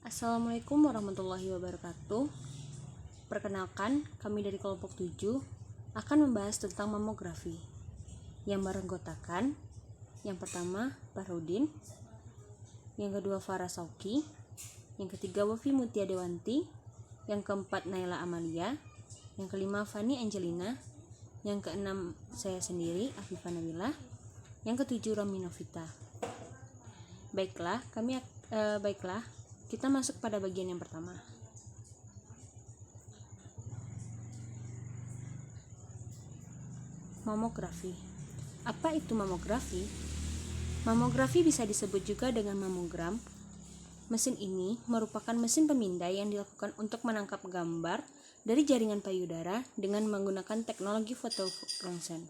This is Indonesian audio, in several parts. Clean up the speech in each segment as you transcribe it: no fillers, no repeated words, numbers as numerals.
Assalamualaikum warahmatullahi wabarakatuh. Perkenalkan, kami dari kelompok 7 akan membahas tentang mamografi yang beranggotakan yang pertama Bahrudin, yang kedua Farah Sauki, yang ketiga Wafi Mutia Dewanti, yang keempat Naila Amalia, yang kelima Fani Angelina, yang keenam saya sendiri Afifah Nabila, yang ketujuh Romi Novita. Baiklah, kita masuk pada bagian yang pertama. Mamografi. Apa itu mamografi? Mamografi bisa disebut juga dengan mamogram. Mesin ini merupakan mesin pemindai yang dilakukan untuk menangkap gambar dari jaringan payudara dengan menggunakan teknologi fotorongsen.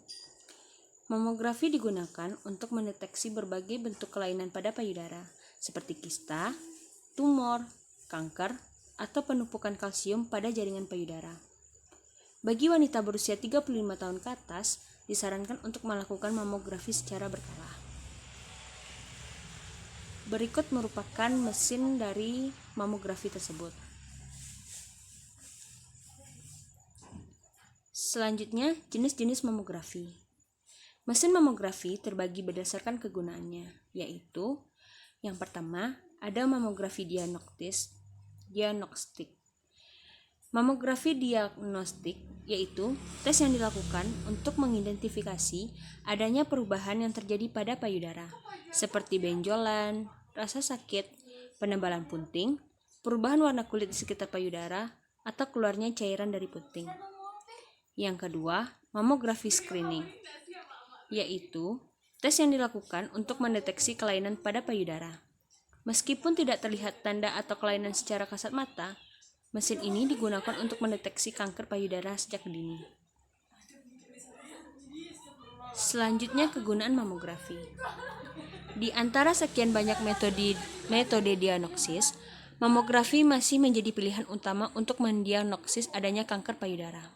Mamografi digunakan untuk mendeteksi berbagai bentuk kelainan pada payudara, seperti kista, tumor, kanker, atau penumpukan kalsium pada jaringan payudara. Bagi wanita berusia 35 tahun ke atas, disarankan untuk melakukan mamografi secara berkala. Berikut merupakan mesin dari mamografi tersebut. Selanjutnya, jenis-jenis mamografi. Mesin mamografi terbagi berdasarkan kegunaannya, yaitu yang pertama, ada mamografi diagnostik. Mamografi diagnostik yaitu tes yang dilakukan untuk mengidentifikasi adanya perubahan yang terjadi pada payudara, seperti benjolan, rasa sakit, penebalan punting, perubahan warna kulit di sekitar payudara, atau keluarnya cairan dari punting. Yang kedua, mamografi screening, yaitu tes yang dilakukan untuk mendeteksi kelainan pada payudara. Meskipun tidak terlihat tanda atau kelainan secara kasat mata, mesin ini digunakan untuk mendeteksi kanker payudara sejak dini. Selanjutnya, kegunaan mamografi. Di antara sekian banyak metode diagnosis, mamografi masih menjadi pilihan utama untuk mendiagnosis adanya kanker payudara.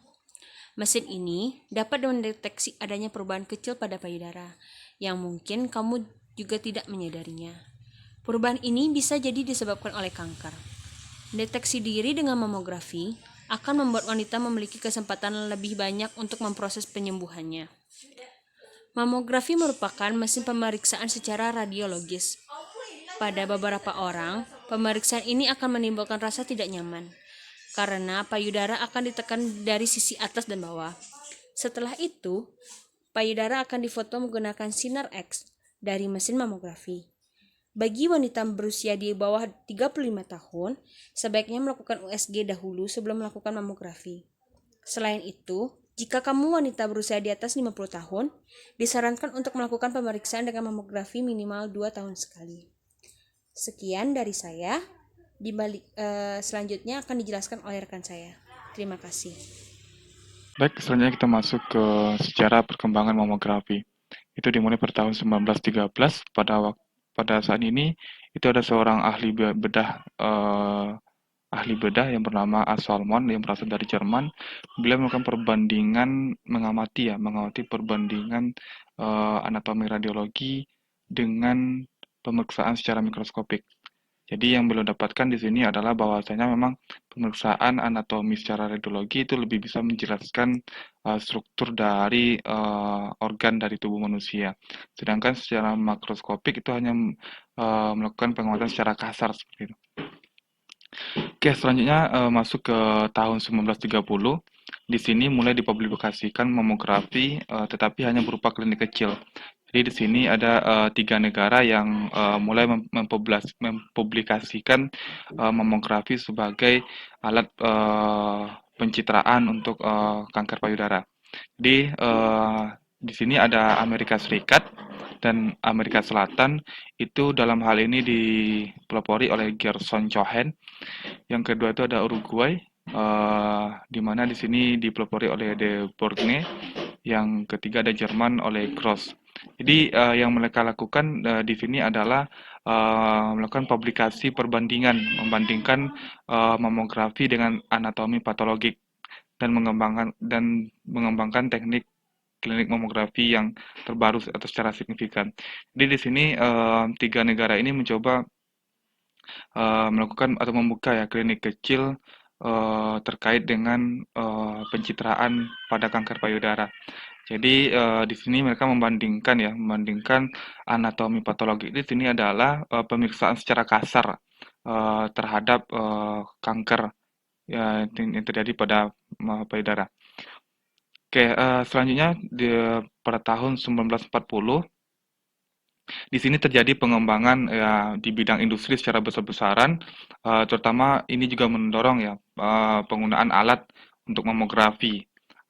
Mesin ini dapat mendeteksi adanya perubahan kecil pada payudara, yang mungkin kamu juga tidak menyadarinya. Perubahan ini bisa jadi disebabkan oleh kanker. Deteksi diri dengan mamografi akan membuat wanita memiliki kesempatan lebih banyak untuk memproses penyembuhannya. Mamografi merupakan mesin pemeriksaan secara radiologis. Pada beberapa orang, pemeriksaan ini akan menimbulkan rasa tidak nyaman, karena payudara akan ditekan dari sisi atas dan bawah. Setelah itu, payudara akan difoto menggunakan sinar X dari mesin mamografi. Bagi wanita berusia di bawah 35 tahun, sebaiknya melakukan USG dahulu sebelum melakukan mamografi. Selain itu, jika kamu wanita berusia di atas 50 tahun, disarankan untuk melakukan pemeriksaan dengan mamografi minimal 2 tahun sekali. Sekian dari saya. Selanjutnya akan dijelaskan oleh rekan saya. Terima kasih. Baik, selanjutnya kita masuk ke sejarah perkembangan mamografi. Itu dimulai pada tahun 1913. Pada saat ini itu ada seorang ahli bedah yang bernama A. Salmon yang berasal dari Jerman. Beliau melakukan perbandingan mengamati perbandingan anatomi radiologi dengan pemeriksaan secara mikroskopik. Jadi yang beliau dapatkan di sini adalah bahwasanya memang pemeriksaan anatomi secara radiologi itu lebih bisa menjelaskan struktur dari organ dari tubuh manusia. Sedangkan secara makroskopik itu hanya melakukan pengamatan secara kasar seperti itu. Oke, selanjutnya masuk ke tahun 1930. Di sini mulai dipublikasikan mamografi, tetapi hanya berupa klinik kecil. Jadi di sini ada 3 negara yang mulai mempublikasikan mamografi sebagai alat pencitraan untuk kanker payudara. Jadi di sini ada Amerika Serikat dan Amerika Selatan. Itu dalam hal ini dipelopori oleh Gerson Cohen. Yang kedua itu ada Uruguay, di mana di sini dipelopori oleh De Borgne. Yang ketiga ada Jerman oleh Gross. Jadi yang mereka lakukan di sini adalah melakukan publikasi perbandingan, membandingkan mamografi dengan anatomi patologik dan mengembangkan teknik klinik mamografi yang terbaru atau secara signifikan. Jadi di sini 3 negara ini mencoba melakukan atau membuka ya klinik kecil terkait dengan pencitraan pada kanker payudara. Jadi di sini mereka membandingkan anatomi patologi di sini adalah pemeriksaan secara kasar terhadap kanker ya, yang terjadi pada payudara. Oke, selanjutnya pada tahun 1940 di sini terjadi pengembangan ya di bidang industri secara besar-besaran, terutama ini juga mendorong ya penggunaan alat untuk mamografi.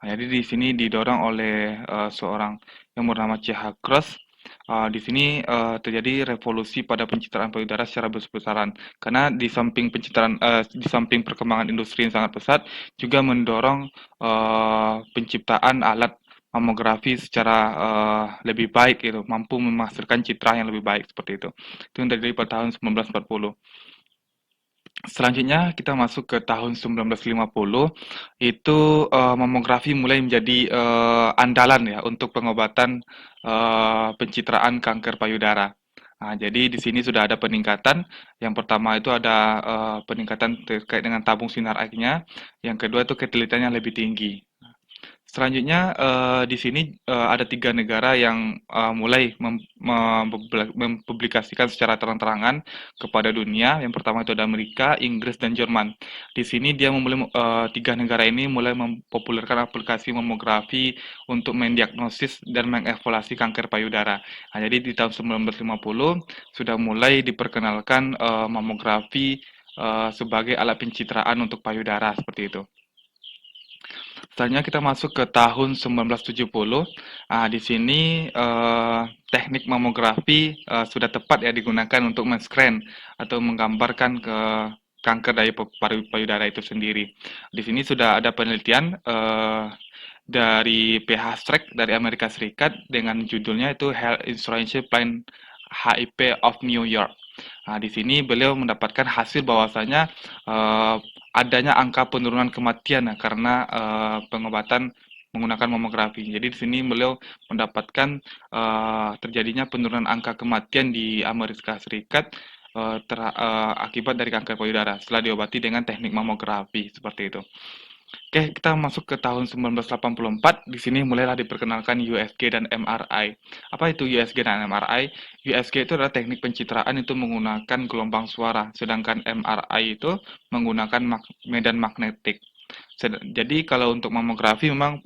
Nah, jadi di sini didorong oleh seorang yang bernama C.H. Cross. Di sini terjadi revolusi pada pencitraan payudara secara besar-besaran karena di samping perkembangan industri yang sangat pesat juga mendorong penciptaan alat mamografi secara lebih baik gitu, mampu menghasilkan citra yang lebih baik seperti itu. Itu yang terjadi pada tahun 1940. Selanjutnya kita masuk ke tahun 1950, itu mamografi mulai menjadi andalan ya untuk pengobatan pencitraan kanker payudara. Nah, jadi di sini sudah ada peningkatan. Yang pertama itu ada peningkatan terkait dengan tabung sinar X-nya. Yang kedua itu ketelitiannya lebih tinggi. Selanjutnya di sini ada 3 negara yang mulai mempublikasikan secara terang-terangan kepada dunia. Yang pertama itu ada Amerika, Inggris, dan Jerman. Di sini dia memulai 3 negara ini mulai mempopulerkan aplikasi mamografi untuk mendiagnosis dan mengevaluasi kanker payudara. Nah, jadi di tahun 1950 sudah mulai diperkenalkan mamografi sebagai alat pencitraan untuk payudara seperti itu. Selanjutnya kita masuk ke tahun 1970. Di sini teknik mamografi sudah tepat ya digunakan untuk men-scan atau menggambarkan ke kanker dari payudara itu sendiri. Di sini sudah ada penelitian dari PH Streck dari Amerika Serikat dengan judulnya itu Health Insurance Plan HIP of New York. Nah, di sini beliau mendapatkan hasil bahwasanya adanya angka penurunan kematian ya, karena pengobatan menggunakan mamografi. Jadi di sini beliau mendapatkan terjadinya penurunan angka kematian di Amerika Serikat akibat dari kanker payudara setelah diobati dengan teknik mamografi seperti itu. Oke, kita masuk ke tahun 1984. Di sini mulailah diperkenalkan USG dan MRI. Apa itu USG dan MRI? USG itu adalah teknik pencitraan itu menggunakan gelombang suara, sedangkan MRI itu menggunakan medan magnetik. Jadi kalau untuk mamografi memang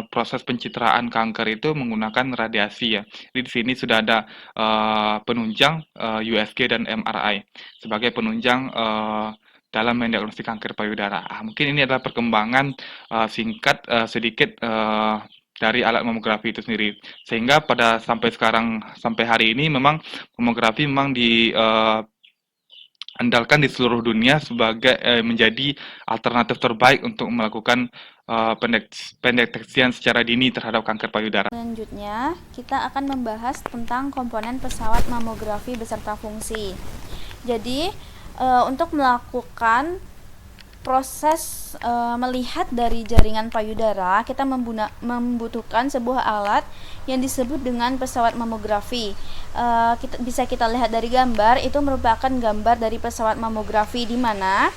proses pencitraan kanker itu menggunakan radiasi ya. Jadi di sini sudah ada penunjang USG dan MRI sebagai penunjang dalam mendiagnosis kanker payudara. Mungkin ini adalah perkembangan singkat sedikit dari alat mamografi itu sendiri. Sehingga pada sampai hari ini memang mamografi memang andalkan di seluruh dunia sebagai menjadi alternatif terbaik untuk melakukan pendeteksian secara dini terhadap kanker payudara. Selanjutnya, kita akan membahas tentang komponen pesawat mamografi beserta fungsi. Jadi, untuk melakukan proses melihat dari jaringan payudara, kita membutuhkan sebuah alat yang disebut dengan pesawat mamografi. Bisa kita lihat dari gambar, itu merupakan gambar dari pesawat mamografi di mana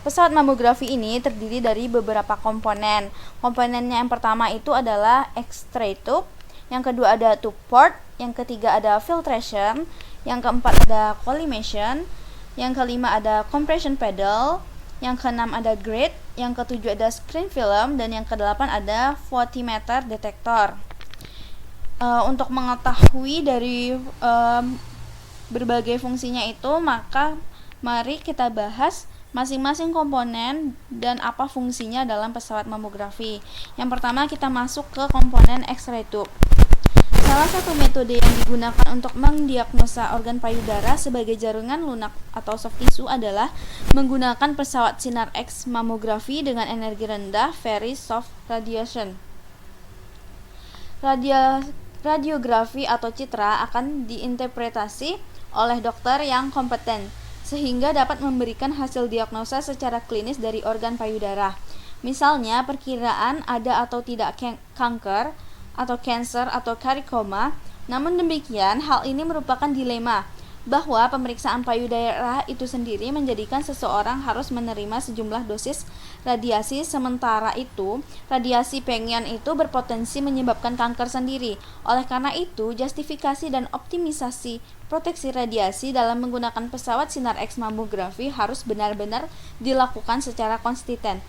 pesawat mamografi ini terdiri dari beberapa komponen. Komponennya yang pertama itu adalah X-ray tube, yang kedua ada tube port, yang ketiga ada filtration, yang keempat ada collimation, yang kelima ada compression pedal, yang keenam ada grid, yang ketujuh ada screen film, dan yang kedelapan ada photimeter detektor. Untuk mengetahui dari berbagai fungsinya itu, maka mari kita bahas masing-masing komponen dan apa fungsinya dalam pesawat mamografi. Yang pertama kita masuk ke komponen X-ray tube. Salah satu metode yang digunakan untuk mendiagnosa organ payudara sebagai jaringan lunak atau soft tissue adalah menggunakan pesawat sinar X mamografi dengan energi rendah, very soft radiation. Radiografi atau citra akan diinterpretasi oleh dokter yang kompeten, sehingga dapat memberikan hasil diagnosa secara klinis dari organ payudara. Misalnya, perkiraan ada atau tidak kanker, atau cancer atau karikoma. Namun demikian, hal ini merupakan dilema bahwa pemeriksaan payudara itu sendiri menjadikan seseorang harus menerima sejumlah dosis radiasi, sementara itu radiasi pengian itu berpotensi menyebabkan kanker sendiri. Oleh karena itu, justifikasi dan optimisasi proteksi radiasi dalam menggunakan pesawat sinar X mamografi harus benar-benar dilakukan secara konsisten.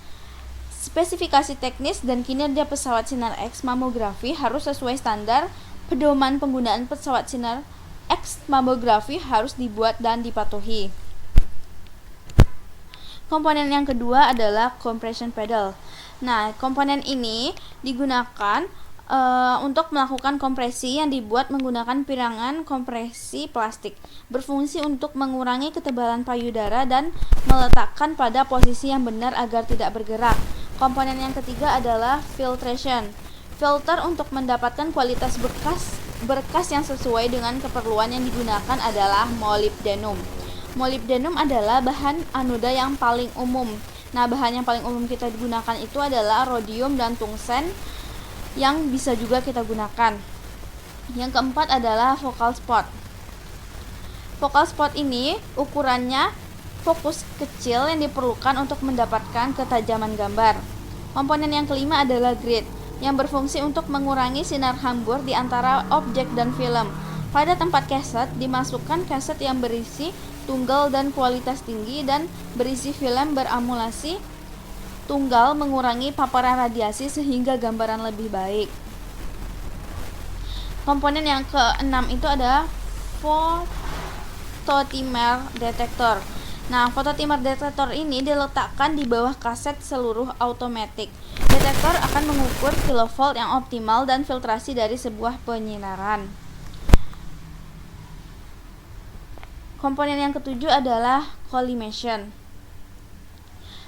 Spesifikasi teknis dan kinerja pesawat sinar X mamografi harus sesuai standar. Pedoman penggunaan pesawat sinar X mamografi harus dibuat dan dipatuhi. Komponen yang kedua adalah compression pedal. Nah, komponen ini digunakan untuk melakukan kompresi yang dibuat menggunakan pirangan kompresi plastik. Berfungsi untuk mengurangi ketebalan payudara dan meletakkan pada posisi yang benar agar tidak bergerak. Komponen yang ketiga adalah filtration. Filter untuk mendapatkan kualitas berkas yang sesuai dengan keperluan yang digunakan adalah molybdenum. Molybdenum adalah bahan anoda yang paling umum. Nah, bahan yang paling umum kita gunakan itu adalah rhodium dan tungsten yang bisa juga kita gunakan. Yang keempat adalah focal spot. Focal spot ini ukurannya fokus kecil yang diperlukan untuk mendapatkan ketajaman gambar. Komponen yang kelima adalah grid, yang berfungsi untuk mengurangi sinar hambur di antara objek dan film. Pada tempat kaset, dimasukkan kaset yang berisi tunggal dan kualitas tinggi dan berisi film beramulasi tunggal mengurangi paparan radiasi sehingga gambaran lebih baik. Komponen yang keenam itu adalah phototimer detector. Nah, phototimer detector ini diletakkan di bawah kaset seluruh automatic. Detektor akan mengukur kilovolt yang optimal dan filtrasi dari sebuah penyinaran. Komponen yang ketujuh adalah collimation.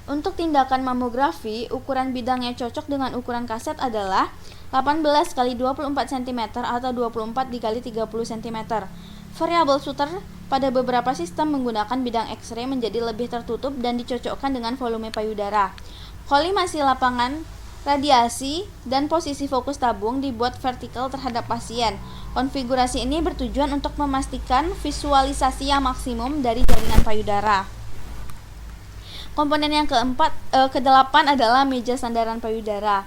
Untuk tindakan mamografi, ukuran bidang yang cocok dengan ukuran kaset adalah 18 x 24 cm atau 24 x 30 cm. Variabel Suter pada beberapa sistem menggunakan bidang X-ray menjadi lebih tertutup dan dicocokkan dengan volume payudara. Kolimasi lapangan radiasi dan posisi fokus tabung dibuat vertikal terhadap pasien. Konfigurasi ini bertujuan untuk memastikan visualisasi yang maksimum dari jaringan payudara. Komponen yang kedelapan adalah meja sandaran payudara,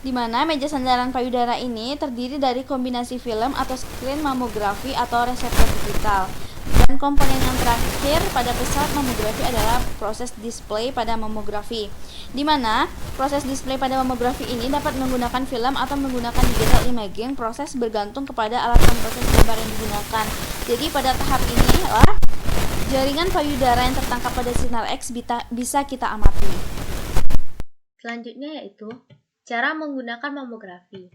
di mana meja sandaran payudara ini terdiri dari kombinasi film atau screen mamografi atau reseptor digital. Dan komponen yang terakhir pada pesawat mamografi adalah proses display pada mamografi, di mana proses display pada mamografi ini dapat menggunakan film atau menggunakan digital imaging. Proses bergantung kepada alat pemproses gambar yang digunakan. Jadi pada tahap ini jaringan payudara yang tertangkap pada sinar X bisa kita amati. Selanjutnya yaitu cara menggunakan mamografi.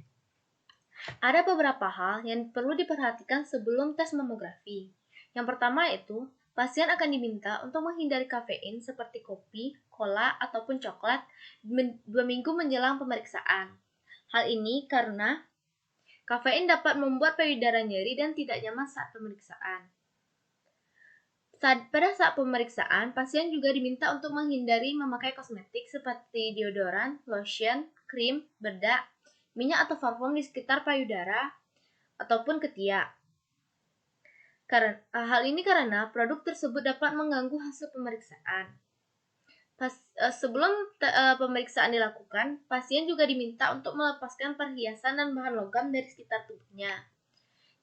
Ada beberapa hal yang perlu diperhatikan sebelum tes mamografi. Yang pertama yaitu, pasien akan diminta untuk menghindari kafein seperti kopi, cola, ataupun coklat 2 minggu menjelang pemeriksaan. Hal ini karena kafein dapat membuat payudara nyeri dan tidak nyaman saat pemeriksaan. Pada saat pemeriksaan, pasien juga diminta untuk menghindari memakai kosmetik seperti deodoran, lotion, krim, bedak, minyak atau parfum di sekitar payudara ataupun ketiak. Hal ini karena produk tersebut dapat mengganggu hasil pemeriksaan. Sebelum pemeriksaan dilakukan, pasien juga diminta untuk melepaskan perhiasan dan bahan logam dari sekitar tubuhnya.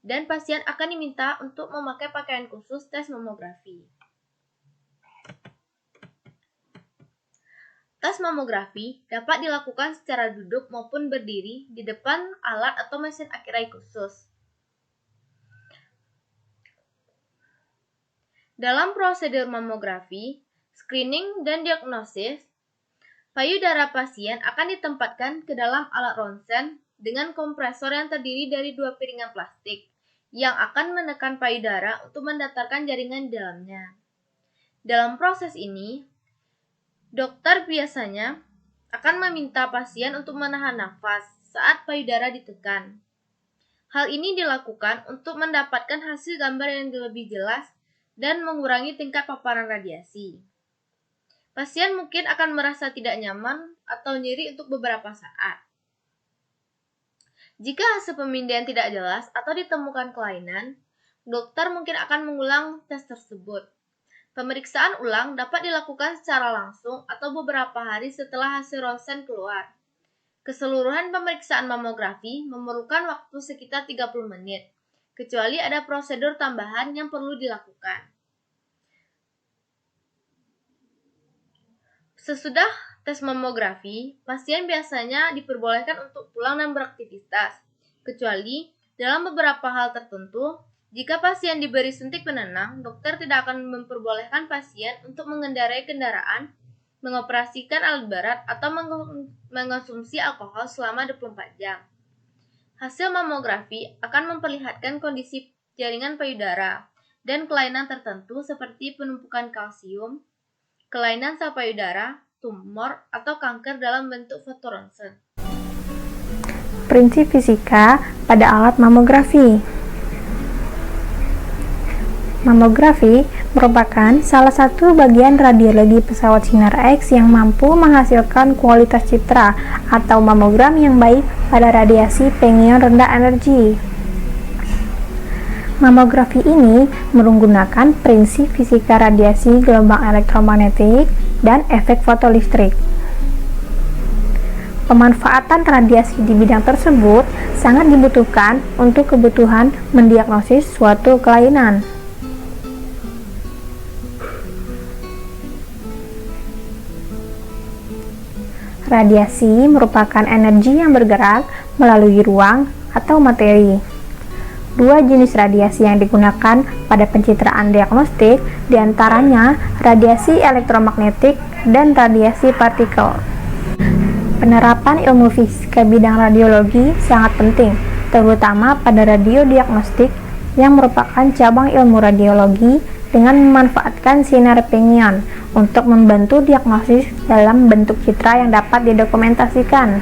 Dan pasien akan diminta untuk memakai pakaian khusus tes mamografi. Tes mamografi dapat dilakukan secara duduk maupun berdiri di depan alat atau mesin X-ray khusus. Dalam prosedur mamografi, screening dan diagnosis, payudara pasien akan ditempatkan ke dalam alat ronsen dengan kompresor yang terdiri dari 2 piringan plastik yang akan menekan payudara untuk mendatarkan jaringan di dalamnya. Dalam proses ini, dokter biasanya akan meminta pasien untuk menahan nafas saat payudara ditekan. Hal ini dilakukan untuk mendapatkan hasil gambar yang lebih jelas dan mengurangi tingkat paparan radiasi. Pasien mungkin akan merasa tidak nyaman atau nyeri untuk beberapa saat. Jika hasil pemindaian tidak jelas atau ditemukan kelainan, dokter mungkin akan mengulang tes tersebut. Pemeriksaan ulang dapat dilakukan secara langsung atau beberapa hari setelah hasil ronsen keluar. Keseluruhan pemeriksaan mamografi memerlukan waktu sekitar 30 menit, kecuali ada prosedur tambahan yang perlu dilakukan. Sesudah tes mamografi, pasien biasanya diperbolehkan untuk pulang dan beraktivitas, kecuali dalam beberapa hal tertentu. Jika pasien diberi suntik penenang, dokter tidak akan memperbolehkan pasien untuk mengendarai kendaraan, mengoperasikan alat berat, atau mengonsumsi alkohol selama 24 jam. Hasil mamografi akan memperlihatkan kondisi jaringan payudara dan kelainan tertentu seperti penumpukan kalsium, kelainan sel payudara, tumor, atau kanker dalam bentuk fotoronsen. Prinsip fisika pada alat mamografi. Mamografi merupakan salah satu bagian radiologi pesawat sinar X yang mampu menghasilkan kualitas citra atau mamogram yang baik pada radiasi pengion rendah energi. Mamografi ini menggunakan prinsip fisika radiasi gelombang elektromagnetik dan efek fotolistrik. Pemanfaatan radiasi di bidang tersebut sangat dibutuhkan untuk kebutuhan mendiagnosis suatu kelainan. Radiasi merupakan energi yang bergerak melalui ruang atau materi. Dua jenis radiasi yang digunakan pada pencitraan diagnostik diantaranya radiasi elektromagnetik dan radiasi partikel. Penerapan ilmu fisika bidang radiologi sangat penting, terutama pada radiodiagnostik yang merupakan cabang ilmu radiologi dengan memanfaatkan sinar pengion untuk membantu diagnosis dalam bentuk citra yang dapat didokumentasikan.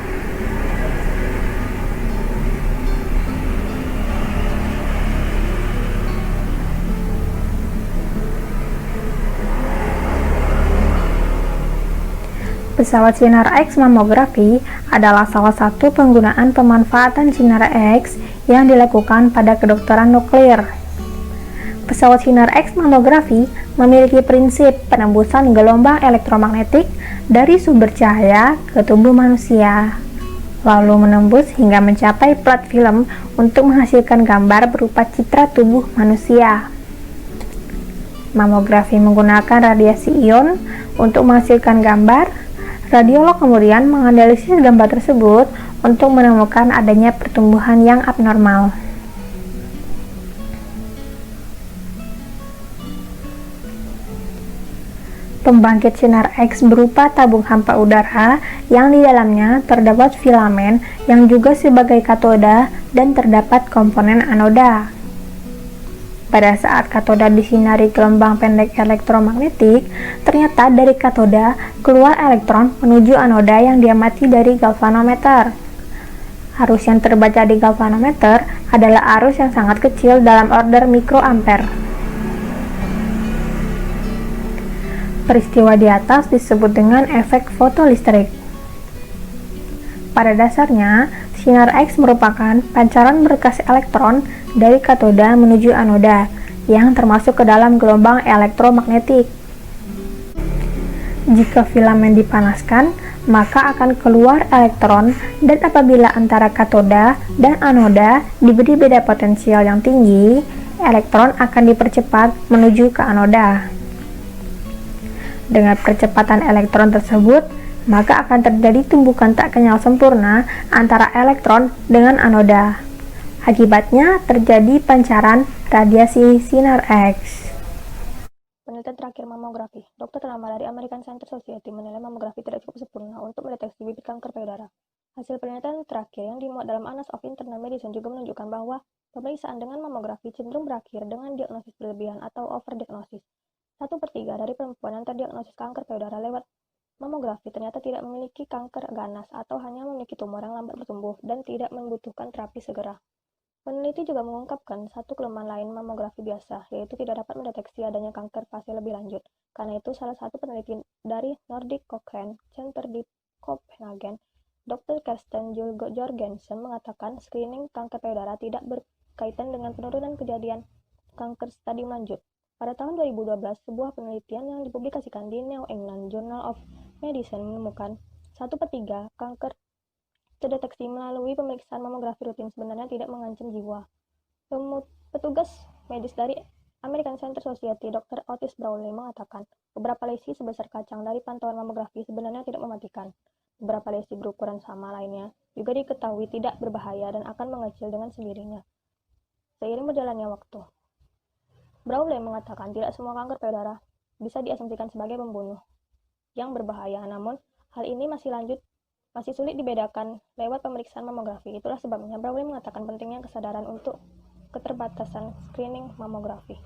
Pesawat sinar X mamografi adalah salah satu penggunaan pemanfaatan sinar X yang dilakukan pada kedokteran nuklir. Pesawat sinar X mamografi memiliki prinsip penembusan gelombang elektromagnetik dari sumber cahaya ke tubuh manusia, lalu menembus hingga mencapai plat film untuk menghasilkan gambar berupa citra tubuh manusia. Mamografi menggunakan radiasi ion untuk menghasilkan gambar. Radiolog kemudian menganalisis gambar tersebut untuk menemukan adanya pertumbuhan yang abnormal. Pembangkit sinar X berupa tabung hampa udara yang di dalamnya terdapat filamen yang juga sebagai katoda dan terdapat komponen anoda. Pada saat katoda disinari gelombang pendek elektromagnetik, ternyata dari katoda keluar elektron menuju anoda yang diamati dari galvanometer. Arus yang terbaca di galvanometer adalah arus yang sangat kecil dalam order mikroampere. Peristiwa di atas disebut dengan efek fotolistrik. Pada dasarnya, sinar X merupakan pancaran berkas elektron dari katoda menuju anoda yang termasuk ke dalam gelombang elektromagnetik. Jika filamen dipanaskan, maka akan keluar elektron, dan apabila antara katoda dan anoda diberi beda potensial yang tinggi, elektron akan dipercepat menuju ke anoda. Dengan percepatan elektron tersebut, maka akan terjadi tumbukan tak kenyal sempurna antara elektron dengan anoda. Akibatnya terjadi pancaran radiasi sinar X. Penelitian terakhir mamografi. Dokter ternama dari American Cancer Society menilai mamografi tidak cukup sempurna untuk mendeteksi bibit kanker payudara. Hasil penelitian terakhir yang dimuat dalam Annals of Internal Medicine juga menunjukkan bahwa pemeriksaan dengan mamografi cenderung berakhir dengan diagnosis berlebihan atau overdiagnosis. 1/3 dari perempuan yang terdiagnosis kanker payudara lewat mamografi ternyata tidak memiliki kanker ganas atau hanya memiliki tumor yang lambat bertumbuh dan tidak membutuhkan terapi segera. Peneliti juga mengungkapkan satu kelemahan lain mamografi biasa, yaitu tidak dapat mendeteksi adanya kanker fase lebih lanjut. Karena itu, salah satu peneliti dari Nordic Cochrane Center di Copenhagen, Dr. Karsten Jorgensen mengatakan screening kanker payudara tidak berkaitan dengan penurunan kejadian kanker stadium lanjut. Pada tahun 2012, sebuah penelitian yang dipublikasikan di New England Journal of Medicine menemukan 1/3 kanker terdeteksi melalui pemeriksaan mamografi rutin sebenarnya tidak mengancam jiwa. Petugas medis dari American Cancer Society, Dr. Otis Brawley, mengatakan beberapa lesi sebesar kacang dari pantauan mamografi sebenarnya tidak mematikan. Beberapa lesi berukuran sama lainnya juga diketahui tidak berbahaya dan akan mengecil dengan sendirinya seiring berjalannya waktu. Brawley mengatakan tidak semua kanker payudara bisa diasumsikan sebagai pembunuh yang berbahaya, namun hal ini masih sulit dibedakan lewat pemeriksaan mamografi. Itulah sebabnya Brawley mengatakan pentingnya kesadaran untuk keterbatasan screening mamografi.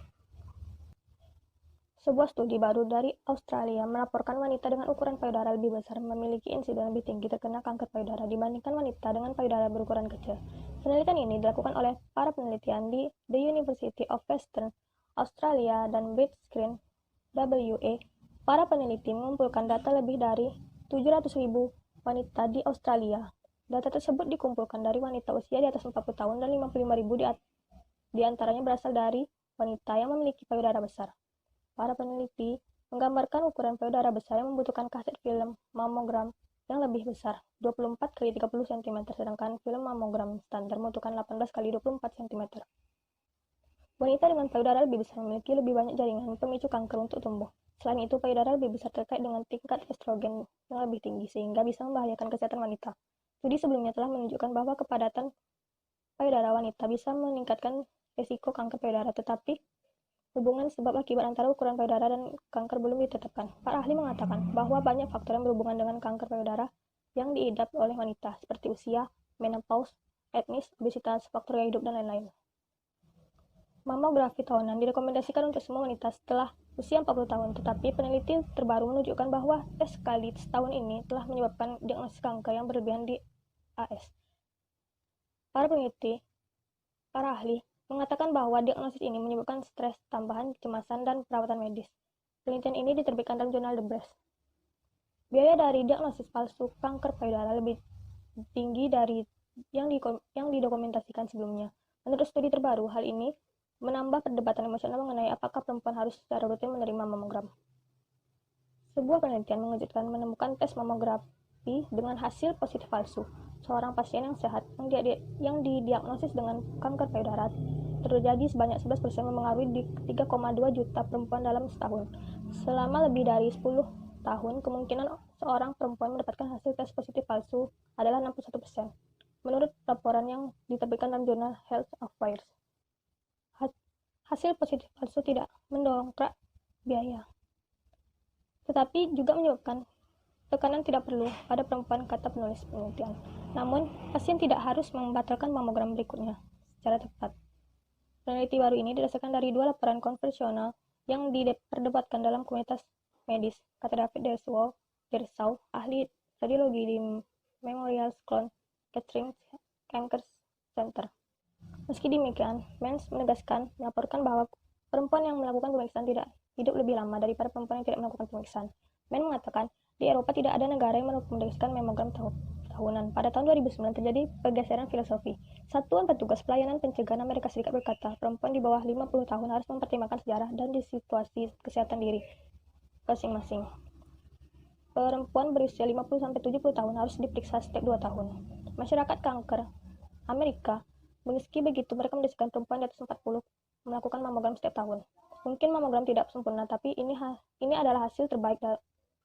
Sebuah studi baru dari Australia melaporkan wanita dengan ukuran payudara lebih besar memiliki insiden lebih tinggi terkena kanker payudara dibandingkan wanita dengan payudara berukuran kecil. Penelitian ini dilakukan oleh para penelitian di The University of Western Australia dan British Screen WA. Para peneliti mengumpulkan data lebih dari 700.000 wanita di Australia. Data tersebut dikumpulkan dari wanita usia di atas 40 tahun dan 55.000 di antaranya berasal dari wanita yang memiliki payudara besar. Para peneliti menggambarkan ukuran payudara besar yang membutuhkan kaset film mamogram yang lebih besar, 24 x 30 cm, sedangkan film mamogram standar membutuhkan 18 x 24 cm. Wanita dengan payudara lebih besar memiliki lebih banyak jaringan pemicu kanker untuk tumbuh. Selain itu, payudara lebih besar terkait dengan tingkat estrogen yang lebih tinggi, sehingga bisa membahayakan kesehatan wanita. Studi sebelumnya telah menunjukkan bahwa kepadatan payudara wanita bisa meningkatkan risiko kanker payudara, tetapi hubungan sebab akibat antara ukuran payudara dan kanker belum ditetapkan. Para ahli mengatakan bahwa banyak faktor yang berhubungan dengan kanker payudara yang diidap oleh wanita, seperti usia, menopause, etnis, obesitas, faktor gaya hidup, dan lain-lain. Mamografi tahunan direkomendasikan untuk semua wanita setelah usia 40 tahun, tetapi peneliti terbaru menunjukkan bahwa tes sekali setahun ini telah menyebabkan diagnosis kanker yang berlebihan di AS. Para ahli mengatakan bahwa diagnosis ini menyebabkan stres tambahan, kecemasan, dan perawatan medis. Penelitian ini diterbitkan dalam jurnal The Breast. Biaya dari diagnosis palsu kanker payudara lebih tinggi dari yang didokumentasikan sebelumnya. Menurut studi terbaru, hal ini menambah perdebatan emosional mengenai apakah perempuan harus secara rutin menerima mamogram. Sebuah penelitian mengejutkan menemukan tes mamografi dengan hasil positif palsu. Seorang pasien yang sehat yang didiagnosis dengan kanker payudara terjadi sebanyak 11% memengaruhi di 3,2 juta perempuan dalam setahun. Selama lebih dari 10 tahun, kemungkinan seorang perempuan mendapatkan hasil tes positif palsu adalah 61%. Menurut laporan yang diterbitkan dalam jurnal Health Affairs. Hasil positif palsu tidak mendongkrak biaya, tetapi juga menyebabkan tekanan tidak perlu pada perempuan, kata penulis penelitian. Namun, pasien tidak harus membatalkan mamogram berikutnya secara tepat. Peneliti baru ini didasarkan dari 2 laporan konvensional yang diperdebatkan dalam komunitas medis, kata David Dersau, ahli radiologi di Memorial Sloan Kettering Cancer Center. Meski demikian, Mens melaporkan bahwa perempuan yang melakukan pemeriksaan tidak hidup lebih lama daripada perempuan yang tidak melakukan pemeriksaan. Men mengatakan, di Eropa tidak ada negara yang merekomendasikan mamogram tahunan. Pada tahun 2009 terjadi pergeseran filosofi. Satuan Petugas Pelayanan Pencegahan Amerika Serikat berkata, perempuan di bawah 50 tahun harus mempertimbangkan sejarah dan di situasi kesehatan diri masing-masing. Perempuan berusia 50-70 tahun harus diperiksa setiap 2 tahun. Masyarakat kanker Amerika, meski begitu, mereka mendeskripsikan perempuan di atas 40 melakukan mamogram setiap tahun. Mungkin mamogram tidak sempurna, tapi ini adalah hasil terbaik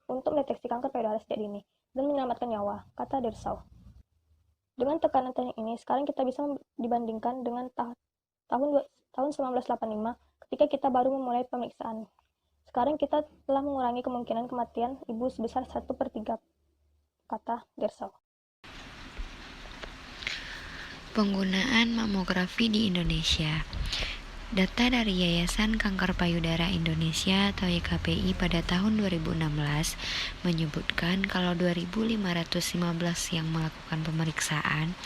untuk mendeteksi kanker payudara sejak dini dan menyelamatkan nyawa, kata Dersau. Dengan tekanan teknik ini, sekarang kita bisa dibandingkan dengan tahun 1985 ketika kita baru memulai pemeriksaan. Sekarang kita telah mengurangi kemungkinan kematian ibu sebesar 1/3, kata Dersau. Penggunaan mamografi di Indonesia. Data dari Yayasan Kanker Payudara Indonesia atau YKPI pada tahun 2016 menyebutkan kalau 2.515 yang melakukan pemeriksaan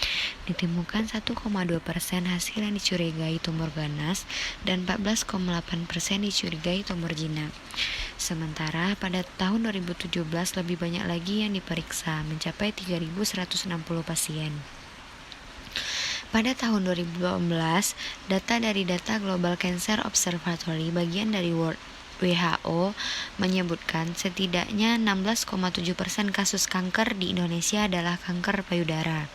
ditemukan 1,2% hasil yang dicurigai tumor ganas dan 14,8% dicurigai tumor jinak. Sementara pada tahun 2017 lebih banyak lagi yang diperiksa, mencapai 3.160 pasien. Pada tahun 2018, data dari Data Global Cancer Observatory bagian dari WHO menyebutkan setidaknya 16,7% kasus kanker di Indonesia adalah kanker payudara.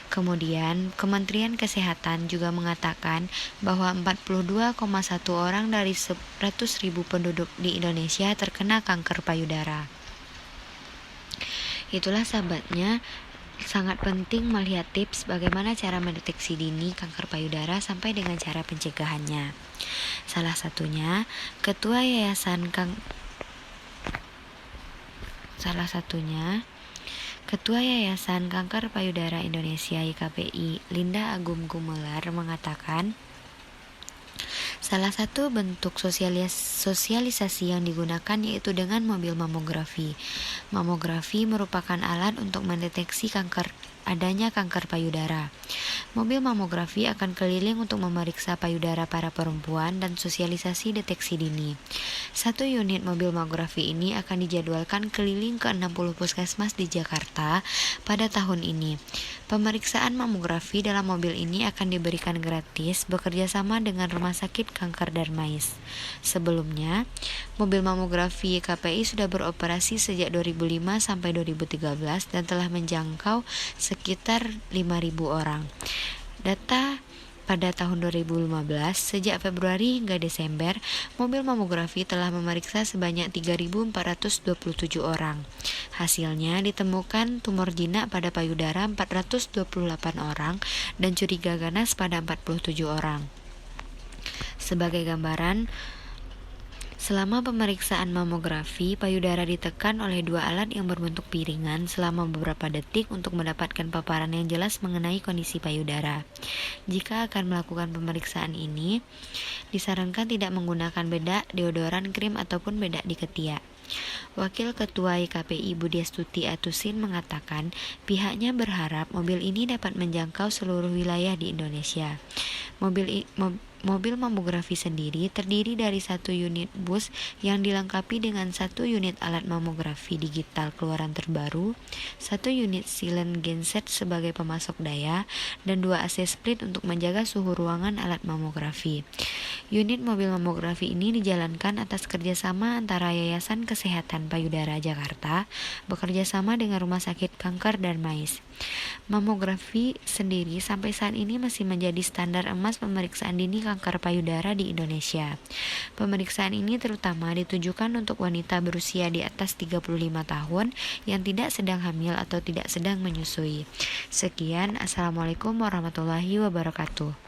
Kemudian, Kementerian Kesehatan juga mengatakan bahwa 42,1 orang dari 100.000 penduduk di Indonesia terkena kanker payudara. Itulah sahabatnya, sangat penting melihat tips bagaimana cara mendeteksi dini kanker payudara sampai dengan cara pencegahannya. Salah satunya, Ketua Yayasan Kanker Payudara Indonesia YKPI, Linda Agung Gumelar mengatakan, salah satu bentuk sosialisasi yang digunakan yaitu dengan mobil mamografi. Mamografi merupakan alat untuk mendeteksi adanya kanker payudara. Mobil mamografi akan keliling untuk memeriksa payudara para perempuan dan sosialisasi deteksi dini. 1 unit mobil mamografi ini akan dijadwalkan keliling ke 60 puskesmas di Jakarta pada tahun ini. Pemeriksaan mamografi dalam mobil ini akan diberikan gratis bekerja sama dengan Rumah Sakit Kanker Darmais. Sebelumnya, mobil mamografi YKPI sudah beroperasi sejak 2005 sampai 2013 dan telah menjangkau sekitar 5.000 orang. Data pada tahun 2015, sejak Februari hingga Desember, mobil mamografi telah memeriksa sebanyak 3.427 orang. Hasilnya ditemukan tumor jinak pada payudara 428 orang dan curiga ganas pada 47 orang. Sebagai gambaran, selama pemeriksaan mamografi, payudara ditekan oleh 2 alat yang berbentuk piringan selama beberapa detik untuk mendapatkan paparan yang jelas mengenai kondisi payudara. Jika akan melakukan pemeriksaan ini, disarankan tidak menggunakan bedak, deodoran, krim, ataupun bedak di ketiak. Wakil Ketua YKPI Budiastuti Atusin mengatakan pihaknya berharap mobil ini dapat menjangkau seluruh wilayah di Indonesia. Mobil mamografi sendiri terdiri dari 1 unit bus yang dilengkapi dengan 1 unit alat mamografi digital keluaran terbaru, 1 unit silent genset sebagai pemasok daya, dan 2 AC split untuk menjaga suhu ruangan alat mamografi. Unit mobil mamografi ini dijalankan atas kerjasama antara Yayasan Kesehatan Payudara Jakarta bekerjasama dengan Rumah Sakit Kanker Darmais. Mamografi sendiri sampai saat ini masih menjadi standar emas pemeriksaan dini kanker payudara di Indonesia. Pemeriksaan ini terutama ditujukan untuk wanita berusia di atas 35 tahun yang tidak sedang hamil atau tidak sedang menyusui. Sekian, Assalamualaikum warahmatullahi wabarakatuh.